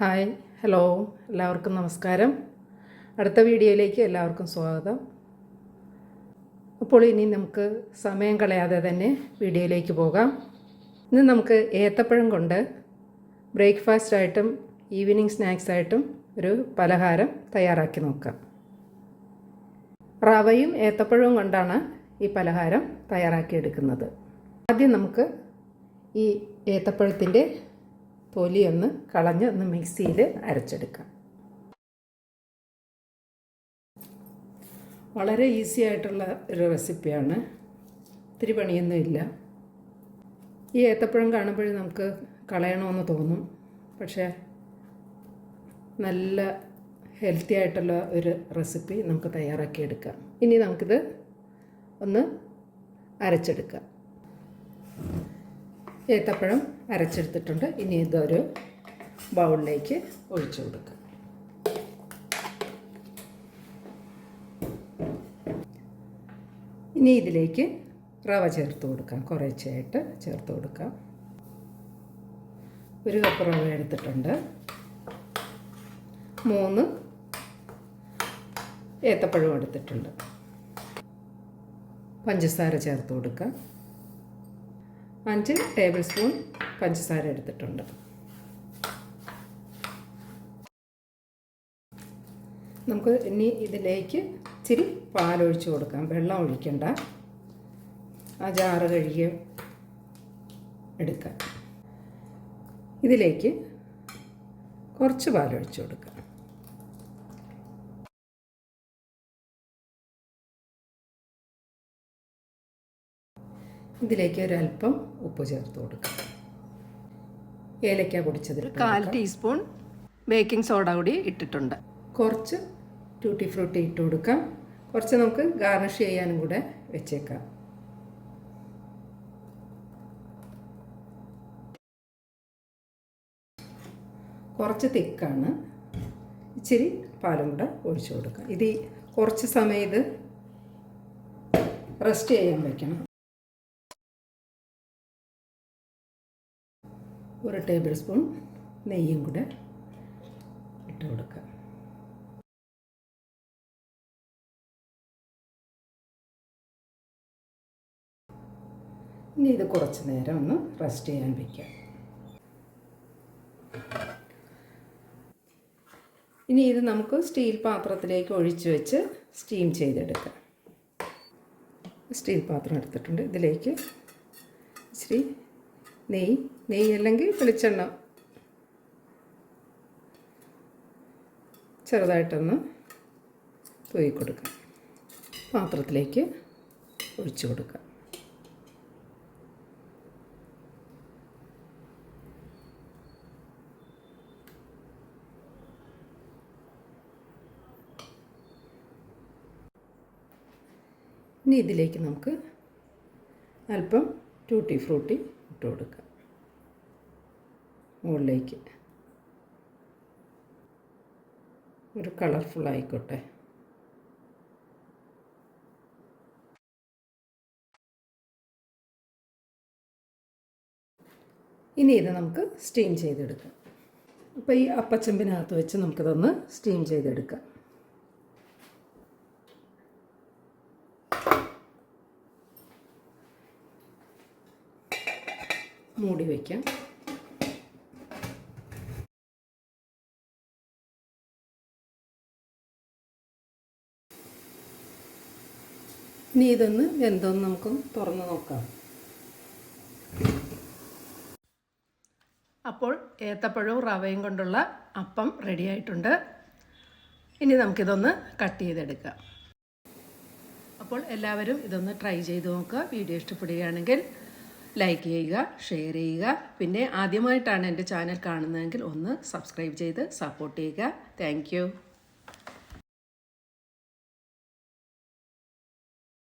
Hi hello എല്ലാവർക്കും നമസ്കാരം. അടുത്ത വീഡിയോയിലേക്ക് എല്ലാവർക്കും സ്വാഗതം. അപ്പോൾ ഇനി നമുക്ക് സമയം കളയാതെ തന്നെ വീഡിയോയിലേക്ക് പോകാം. ഇന്ന് നമുക്ക് ഏത്തപ്പഴം കൊണ്ട് ബ്രേക്ക്ഫാസ്റ്റായിട്ടും ഈവനിങ് സ്നാക്സായിട്ടും ഒരു പലഹാരം തയ്യാറാക്കി നോക്കാം. റവയും ഏത്തപ്പഴവും കൊണ്ടാണ് ഈ പലഹാരം തയ്യാറാക്കിയെടുക്കുന്നത്. ആദ്യം നമുക്ക് ഈ ഏത്തപ്പഴത്തിൻ്റെ തൊലി ഒന്ന് കളഞ്ഞ് ഒന്ന് മിക്സിയിൽ അരച്ചെടുക്കാം. വളരെ ഈസി ആയിട്ടുള്ള ഒരു റെസിപ്പിയാണ്, ഇത്തിരി പണിയൊന്നുമില്ല. ഈ ഏത്തപ്പഴം കാണുമ്പോഴും നമുക്ക് കളയണമെന്ന് തോന്നും, പക്ഷേ നല്ല ഹെൽത്തി ആയിട്ടുള്ള ഒരു റെസിപ്പി നമുക്ക് തയ്യാറാക്കിയെടുക്കാം. ഇനി നമുക്കിത് ഒന്ന് അരച്ചെടുക്കാം. ഏത്തപ്പഴം അരച്ചെടുത്തിട്ടുണ്ട്. ഇനി ഇതൊരു ബൗളിലേക്ക് ഒഴിച്ചു കൊടുക്കാം. ഇനി ഇതിലേക്ക് റവ ചേർത്ത് കൊടുക്കാം. കുറേശ്ശെയായിട്ട് ചേർത്ത് കൊടുക്കാം. 1 കപ്പ് റവ എടുത്തിട്ടുണ്ട്. 3 ഏത്തപ്പഴം എടുത്തിട്ടുണ്ട്. പഞ്ചസാര ചേർത്ത് കൊടുക്കാം. 5 ടേബിൾ സ്പൂൺ പഞ്ചസാര എടുത്തിട്ടുണ്ട്. നമുക്ക് ഇനി ഇതിലേക്ക് ഇച്ചിരി പാലൊഴിച്ച് കൊടുക്കാം. വെള്ളം ഒഴിക്കണ്ട, ആ ജാറ് കഴുകി എടുക്കാം. ഇതിലേക്ക് കുറച്ച് പാലൊഴിച്ച് കൊടുക്കാം. ഇതിലേക്ക് ഒരല്പം ഉപ്പ് ചേർത്ത് കൊടുക്കാം. ഏലക്ക പൊടിച്ചതിൽ 1/4 ടീസ്പൂൺ ബേക്കിംഗ് സോഡ കൂടി ഇട്ടിട്ടുണ്ട്. കുറച്ച് ടൂട്ടി ഫ്രൂട്ടി ഇട്ട് കൊടുക്കാം. കുറച്ച് നമുക്ക് ഗാർണിഷ് ചെയ്യാനും കൂടെ വെച്ചേക്കാം. കുറച്ച് തിക്കാണ്, ഇച്ചിരി പാലും കൂടെ ഒഴിച്ചു കൊടുക്കാം. ഇത് കുറച്ച് സമയം ഇത് റെസ്റ്റ് ചെയ്യാൻ വയ്ക്കണം. 1 ടേബിൾ സ്പൂൺ നെയ്യും കൂടെ ഇട്ട് കൊടുക്കാം. ഇനി ഇത് കുറച്ച് നേരം ഒന്ന് റെസ്റ്റ് ചെയ്യാൻ വയ്ക്കാം. ഇനി ഇത് നമുക്ക് സ്റ്റീൽ പാത്രത്തിലേക്ക് ഒഴിച്ച് വെച്ച് സ്റ്റീം ചെയ്തെടുക്കാം. സ്റ്റീൽ പാത്രം എടുത്തിട്ടുണ്ട്. ഇതിലേക്ക് ഇച്ചിരി നെയ്യ് അല്ലെങ്കിൽ വെളിച്ചെണ്ണ ചെറുതായിട്ടൊന്ന് തൂക്കി കൊടുക്കാം. പാത്രത്തിലേക്ക് ഒഴിച്ചു കൊടുക്കാം. ഇനി ഇതിലേക്ക് നമുക്ക് അല്പം ടൂട്ടി ഫ്രൂട്ടി ഇട്ട് കൊടുക്കാം. മുകളിലേക്ക് ഒരു കളർഫുൾ ആയിക്കോട്ടെ. ഇനി ഇത് നമുക്ക് സ്റ്റീം ചെയ്തെടുക്കാം. അപ്പോൾ ഈ അപ്പച്ചമ്പിനകത്ത് വെച്ച് നമുക്കിതൊന്ന് സ്റ്റീം ചെയ്തെടുക്കാം. മൂടി വയ്ക്കാം. ഇനി ഇതൊന്ന് വെന്തോന്ന് നമുക്ക് തുറന്ന് നോക്കാം. അപ്പോൾ ഏത്തപ്പഴവും റവയും കൊണ്ടുള്ള അപ്പം റെഡി ആയിട്ടുണ്ട്. ഇനി നമുക്കിതൊന്ന് കട്ട് ചെയ്തെടുക്കാം. അപ്പോൾ എല്ലാവരും ഇതൊന്ന് ട്രൈ ചെയ്ത് നോക്കുക. വീഡിയോ ഇഷ്ടപ്പെടുകയാണെങ്കിൽ ലൈക്ക് ചെയ്യുക, ഷെയർ ചെയ്യുക. പിന്നെ ആദ്യമായിട്ടാണ് എൻ്റെ ചാനൽ കാണുന്നതെങ്കിൽ ഒന്ന് സബ്സ്ക്രൈബ് ചെയ്ത് സപ്പോർട്ട് ചെയ്യുക. Thank you.